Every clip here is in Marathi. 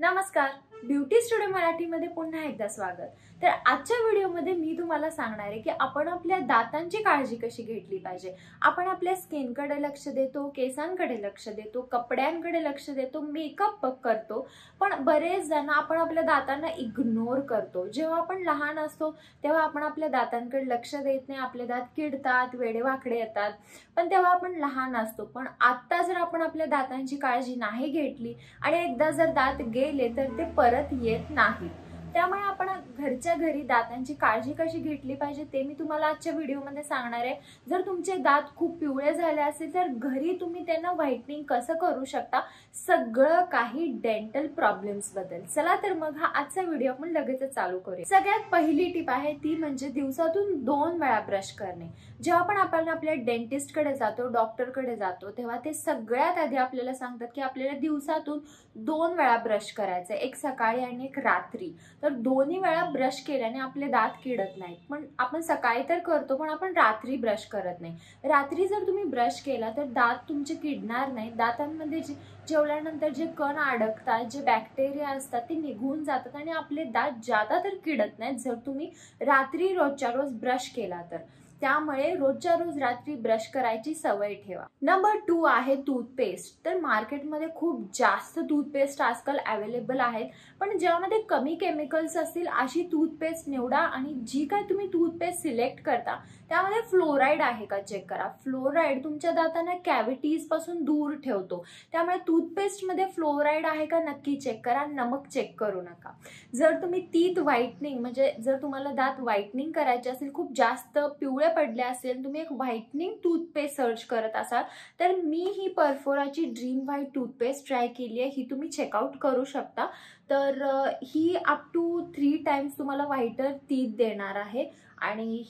नमस्कार, ब्युटी स्टुडिओ मराठीमध्ये पुन्हा एकदा स्वागत। तर आजच्या व्हिडिओमध्ये मी तुम्हाला सांगणार आहे की आपण आपल्या दातांची काळजी कशी घेतली पाहिजे। आपण आपल्या स्किनकडे लक्ष देतो, केसांकडे लक्ष देतो, कपड्यांकडे लक्ष देतो, मेकअप करतो, पण बरेच जण आपण आपल्या दातांना इग्नोर करतो। जेव्हा आपण लहान असतो तेव्हा आपण आपल्या दातांकडे लक्ष देत नाही, आपले दात किडतात, वेडेवाकडे येतात, पण तेव्हा आपण लहान असतो। पण आता जर आपण आपल्या दातांची काळजी नाही घेतली आणि एकदा जर दात गेले तर ते परत येत नाही। त्यामुळे आपण घरच्या घरी दातांची काळजी कशी घेतली पाहिजे ते मी तुम्हाला आजच्या व्हिडिओमध्ये सांगणार आहे। जर तुमचे दात खूप पिवळे झाले असेल तर घरी तुम्ही त्यांना व्हाइटनिंग कसं करू शकता, सगळं काही डेंटल प्रॉब्लेम्स बद्दल। चला तर मग हा आजचा व्हिडिओ आपण लगेच चालू करूया। सगळ्यात पहिली टिप आहे ती म्हणजे दिवसातून 2 वेळा ब्रश करणे। जेव्हा आपण आपल्या डेंटिस्ट कडे जातो, डॉक्टर कडे जातो, तेव्हा ते सगळ्यात आधी आपल्याला सांगतात की आपल्याला दिवसातून 2 वेळा ब्रश करायचं, एक सकाळी आणि एक रात्री। तर दोन्ही वेळा ब्रश केल्याने आपले दात किडत नाहीत। पण आपण सकाळी तर करतो पण आपण रात्री ब्रश करत नाही। रात्री जर तुम्ही ब्रश केला तर दात तुमचे किडणार नाही। दातांमध्ये जेवल्यानंतर जे कण अडकतात, जे बॅक्टेरिया असतात ते निघून जातात आणि आपले दात जादा तर किडत नाहीत जर तुम्ही रात्री रोजच्या रोज ब्रश केला तर। त्यामुळे रोजच्या रोज रात्री ब्रश करायची सवय ठेवा। नंबर 2 आहे टूथपेस्ट। तर मार्केटमध्ये खूप जास्त टूथपेस्ट आजकाल अवेलेबल आहेत, पण ज्यामध्ये कमी केमिकल्स असतील अशी टूथपेस्ट निवडा। आणि जी काय तुम्ही टूथपेस्ट सिलेक्ट करता त्यामध्ये फ्लोराईड आहे का चेक करा। फ्लोराईड तुमच्या दातांना कॅव्हिटीज पासून दूर ठेवतो, त्यामुळे टूथपेस्ट मध्ये फ्लोराईड आहे का नक्की चेक करा, नमक चेक करू नका। जर तुम्ही टीथ व्हाइटनिंग म्हणजे जर तुम्हाला दात व्हाइटनिंग करायचे असेल, खूप जास्त पिवळे पडले असेल, तुम्ही एक व्हाइटनिंग टूथपेस्ट सर्च करत असाल तर मी ही परफोराची ड्रीम व्हाइट टूथपेस्ट ट्राय केली आहे, ही तुम्ही चेकआउट करू शकता। तर ही अप टू 3 टाइम्स तुम्हाला व्हाइटर टीथ देणार आहे आणि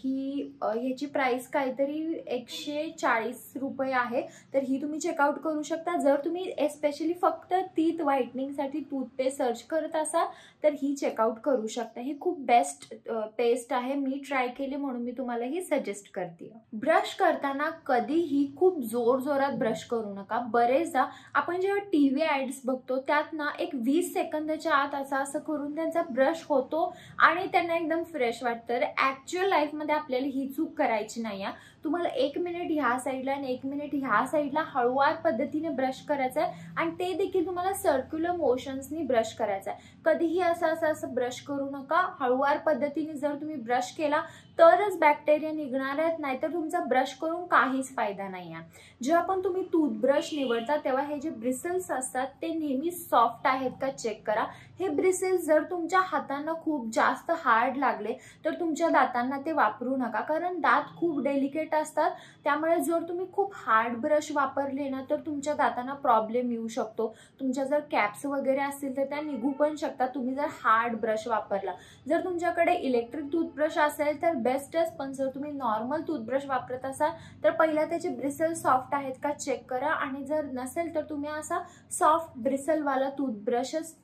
ह्याची प्राइस काहीतरी 140 रुपये आहे। तर ही तुम्ही चेकआउट करू शकता। जर तुम्ही एस्पेशली फक्त टीथ व्हाइटनिंग साठी टूथपेस्ट सर्च करत असाल तर ही चेकआउट करू शकता। ही खूप बेस्ट पेस्ट आहे, मी ट्राय केली म्हणून मी तुम्हाला ही सजेस्ट करते। ब्रश करताना कधीही खूप जोरात ब्रश करू नका। बरेचदा आपण जेव्हा टीव्ही ऍड्स बघतो त्यात ना एक 20 सेकंदाच्या आत असं करून त्यांचा ब्रश होतो आणि त्यांना एकदम फ्रेश वाटतं। ऍक्च्युअल लाईफ मध्ये आपल्याला ही चूक करायची नाही आहे। तुम्हाला 1 मिनिट ह्या साईडला आणि 1 मिनिट ह्या साईडला हळूवार पद्धतीने ब्रश करायचा आहे आणि ते देखील तुम्हाला सर्क्युलर मोशन्सनी ब्रश करायचा आहे। कधीही असं ब्रश करू नका। हळूवार पद्धतीने जर तुम्ही ब्रश केला तरच बॅक्टेरिया निघणार आहेत, नाहीतर तुमचा ब्रश करून काहीच फायदा नाही आहे। जेव्हा पण तुम्ही टूथब्रश निवडता तेव्हा हे जे ब्रिसल्स असतात ते नेहमी सॉफ्ट आहेत का चेक करा। हे ब्रिसल्स जर तुमच्या हातांना खूप जास्त हार्ड लागले तर तुमच्या दातांना ते वापरू नका, कारण दात खूप डेलिकेट असतात। त्यामुळे जर तुम्ही खूप हार्ड ब्रश वापरले ना तर तुमच्या दातांना प्रॉब्लेम येऊ शकतो। तुमच्या जर कॅप्स वगैरे असतील तर त्या निघू पण शकतात तुम्ही जर हार्ड ब्रश वापरला। जर तुमच्याकडे इलेक्ट्रिक टूथब्रश असेल तर बेस्टच, पण जर तुम्ही नॉर्मल टूथब्रश वापरत असाल तर पहिला त्याचे ब्रिसल सॉफ्ट आहेत का चेक करा आणि जर नसेल तर तुम्ही असा सॉफ्ट ब्रिसलवाला टूथब्रशच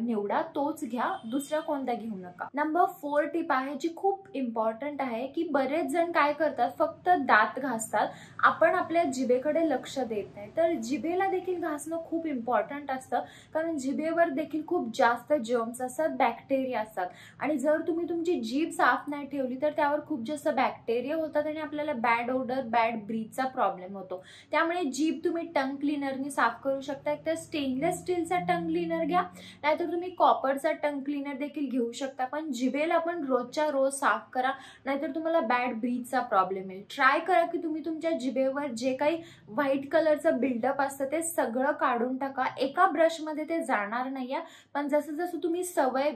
निवडा, तोच घ्या, दुसरा कोणता घेऊ नका। नंबर 4 टिप आहे जी खूप इम्पॉर्टंट आहे की बरेच जण काय करतात, फक्त दात घासतात, आपण आपल्या जिभेकडे लक्ष देत नाही। तर जिभेला देखील घासणं खूप इम्पॉर्टंट असतं, कारण जिभेवर देखील खूप जास्त जर्म्स असतात, बॅक्टेरिया असतात आणि जर तुम्ही तुमची जीभ साफ नाही ठेवली तर त्यावर खूप जास्त बॅक्टेरिया होतात आणि आपल्याला बॅड ओडर, बॅड ब्रीथचा प्रॉब्लेम होतो। त्यामुळे जीभ तुम्ही टंग क्लीनरनी साफ करू शकता। एक तर स्टेनलेस स्टीलचा टंग क्लीनर घ्या, नाहीतर तुम्ही कॉपरचा टंग क्लीनर देखील घेऊ शकता, पण जिभेला पण रोजच्या रोज साफ करा, नाहीतर तुम्हाला बॅड ब्रीथचा प्रॉब्लेम येईल। ट्राय करा की तुम्ही तुमच्या जिभेवर जे काही व्हाईट कलरचं बिल्डअप असतं ते सगळं काढून टाका। एका ब्रशमध्ये ते जाणार नाहीये, पण जसं जसं तुम्ही सवय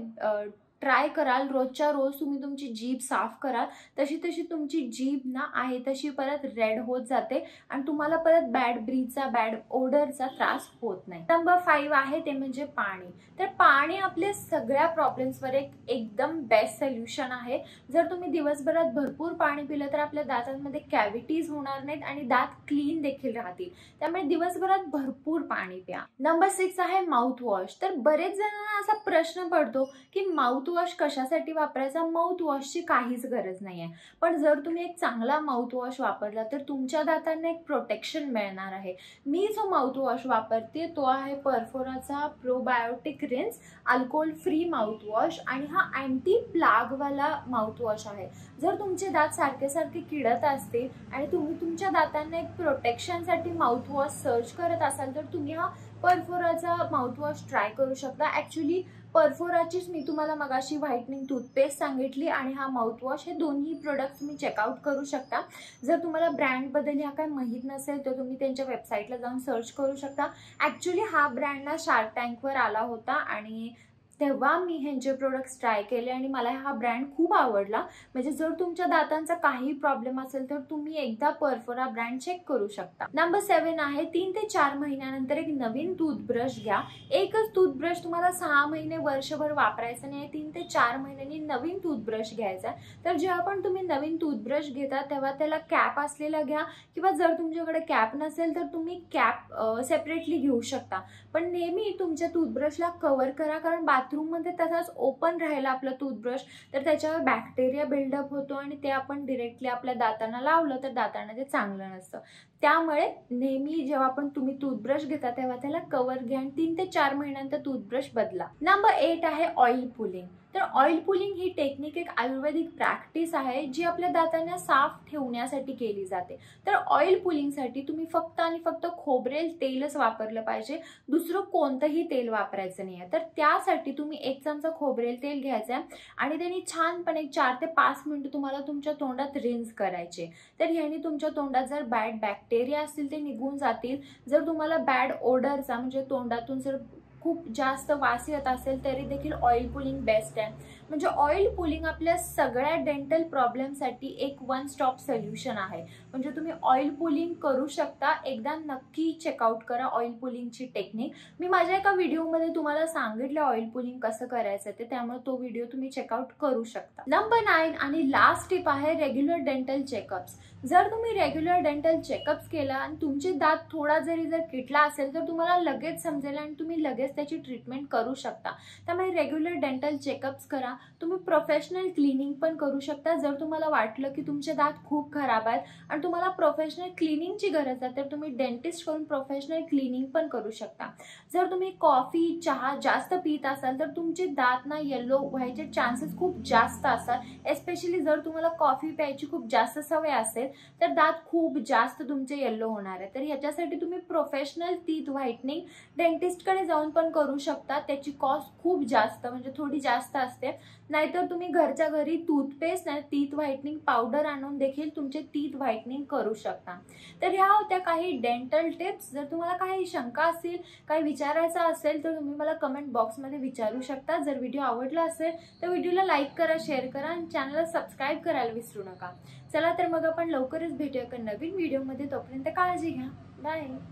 ट्राय कराल, रोजच्या रोज तुम्ही तुमची जीभ साफ कराल, तशी तशी तुमची जीभ ना आहे तशी परत रेड होत जाते आणि तुम्हाला परत बॅड ब्रीथचा, बॅड ओडरचा त्रास होत नाही। नंबर 5 आहे ते म्हणजे पाणी। तर पाणी आपल्या सगळ्या प्रॉब्लेम्सवर एकदम बेस्ट सोल्युशन आहे। जर तुम्ही दिवसभरात भरपूर पाणी पिलं तर आपल्या दातांमध्ये कॅव्हिटीज होणार नाहीत आणि दात क्लीन देखील राहतील। त्यामुळे दिवसभरात भरपूर पाणी प्या। नंबर 6 आहे माउथ वॉश। तर बरेच जणांना असा प्रश्न पडतो की माउथ माउथवॉश कशासाठी वापरायचा, माउथवॉशची काहीच गरज नाही आहे. पण जर तुम्ही एक चांगला माउथवॉश वापरला तर तुमच्या दातांना एक प्रोटेक्शन मिळणार आहे. मी जो माउथवॉश वापरते तो आहे परफोराचा probiotic rinse alcohol free mouthwash आणि हा अँटी प्लागवाला माउथवॉश आहे. जर तुमचे दात सारखे सारखे किडत असतील आणि तुम्ही तुमच्या दातांना एक प्रोटेक्शनसाठी माउथवॉश सर्च करत असाल तर तुम्ही हा परफोराचा माउथवॉश ट्राय करू शकता. ॲक्च्युली परफोराचीच मी तुम्हाला मगाशी व्हाईटनिंग टूथपेस्ट सांगितली आणि हा माउथवॉश, हे दोन्ही प्रोडक्ट तुम्ही चेकआउट करू शकता. जर तुम्हाला ब्रँडबद्दल ह्या काय माहीत नसेल तर तुम्ही त्यांच्या वेबसाईटला जाऊन सर्च करू शकता. ॲक्च्युली हा ब्रँड ना शार्क टँकवर आला होता आणि तेव्हा मी ह्यांचे प्रोडक्ट्स ट्राय केले आणि मला हा ब्रँड खूप आवडला. म्हणजे जर तुमच्या दातांचा काही प्रॉब्लेम असेल तर तुम्ही एकदा परफोरा ब्रँड चेक करू शकता. नंबर 7 आहे 3 ते 4 महिन्यानंतर एक नवीन टूथब्रश घ्या. एकच टूथब्रश तुम्हाला 6 महिने वर्षभर वापरायचं नाही, 3 ते 4 महिन्यांनी नवीन टूथब्रश घ्यायचा. तर जेव्हा पण तुम्ही नवीन टूथब्रश घेता तेव्हा त्याला कॅप असलेला घ्या किंवा जर तुमच्याकडे कॅप नसेल तर तुम्ही कॅप सेपरेटली घेऊ शकता. पण नेहमी तुमच्या टूथब्रशला कव्हर करा, कारण बाथरूममध्ये तसाच ओपन राहिला आपला टूथब्रश तर त्याच्यावर बॅक्टेरिया बिल्डअप होतो आणि ते आपण डिरेक्टली आपल्या दातांना लावलं तर दातांना ते चांगलं नसतं. त्यामुळे नेहमी जेव्हा पण तुम्ही टूथब्रश घेता तेव्हा त्याला कव्हर घ्या आणि 3 ते 4 महिन्यानंतर टूथब्रश बदला. नंबर 8 आहे ऑइल पुलिंग. तर ऑइल पुलिंग ही टेक्निक एक आयुर्वेदिक प्रॅक्टिस आहे जी आपल्या दातांना साफ ठेवण्यासाठी केली जाते. तर ऑइल पुलिंगसाठी तुम्ही फक्त आणि फक्त खोबरेल तेलच वापरलं पाहिजे, दुसरं कोणतंही तेल वापरायचं नाही आहे. तर त्यासाठी तुम्ही 1 चमचा खोबरेल तेल घ्यायचं आहे आणि त्यांनी छानपणे 4 ते 5 मिनिटं तुम्हाला तुमच्या तोंडात रिन्स करायचे. तर ह्याने तुमच्या तोंडात जर बॅड बॅक्टेरिया असतील ते निघून जातील. जर तुम्हाला बॅड ओडरचा म्हणजे तोंडातून जर खूप जास्त वास येत असेल तरी देखील ऑइल पुलिंग बेस्ट आहे. म्हणजे ऑइल पुलिंग आपल्या सगळ्या डेंटल प्रॉब्लेमसाठी एक 1 स्टॉप सोल्युशन आहे. म्हणजे तुम्ही ऑइल पुलिंग करू शकता. एकदा नक्की चेकआउट करा ऑइल पुलिंगची टेक्निक. मी माझ्या एका व्हिडिओमध्ये तुम्हाला सांगितलं ऑइल पुलिंग कसं करायचं ते, त्यामुळे तो व्हिडिओ तुम्ही चेकआउट करू शकता. नंबर 9 आणि लास्ट टिप आहे रेग्युलर डेंटल चेकअप्स. जर तुम्ही रेग्युलर डेंटल चेकअप्स केला आणि तुमचे दात थोडा जरी जर किटला असेल तर तुम्हाला लगेच समजेल आणि तुम्ही लगेच त्याची ट्रीटमेंट करू शकता. त्यामुळे रेग्युलर डेंटल चेकअप्स करा. तुम्ही प्रोफेशनल क्लिनिंग पण करू शकता. जर तुम्हाला वाटलं की तुमचे दात खूप खराब आहेत आणि तुम्हाला प्रोफेशनल क्लिनिंगची गरज आहे तर तुम्ही डेंटिस्ट कडून प्रोफेशनल क्लिनिंग पण करू शकता. जर तुम्ही कॉफी चहा जास्त पित असाल तर तुमचे दात ना येलो व्हायचे चान्सेस खूप जास्त असतात. एस्पेशली जर तुम्हाला कॉफी प्यायची खूप जास्त सवय असेल तर दात खूप जास्त तुमचे येलो होणार आहे. तर ह्याच्यासाठी तुम्ही प्रोफेशनल टीथ व्हाईटनिंग डेंटिस्टकडे जाऊन पण करू शकता. त्याची कॉस्ट खूप जास्त म्हणजे थोडी जास्त असते. नाहीतर तुम्ही घरच्या घरी टूथपेस्ट आणि टीथ व्हाईटनिंग पावडर आणून देखील तुमचे टीथ व्हाईटनिंग करू शकता. तर ह्या होत्या काही डेंटल टिप्स. जर तुम्हाला काही शंका असतील, काही विचारायचं असेल तर तुम्ही मला कमेंट बॉक्समध्ये विचारू शकता. जर व्हिडिओ आवडला असेल तर व्हिडिओला लाईक करा, शेअर करा आणि चॅनलला सबस्क्राईब करायला विसरू नका. चला तर मग आपण लवकरच भेटूया एका नवीन व्हिडिओमध्ये. तोपर्यंत काळजी घ्या. बाय.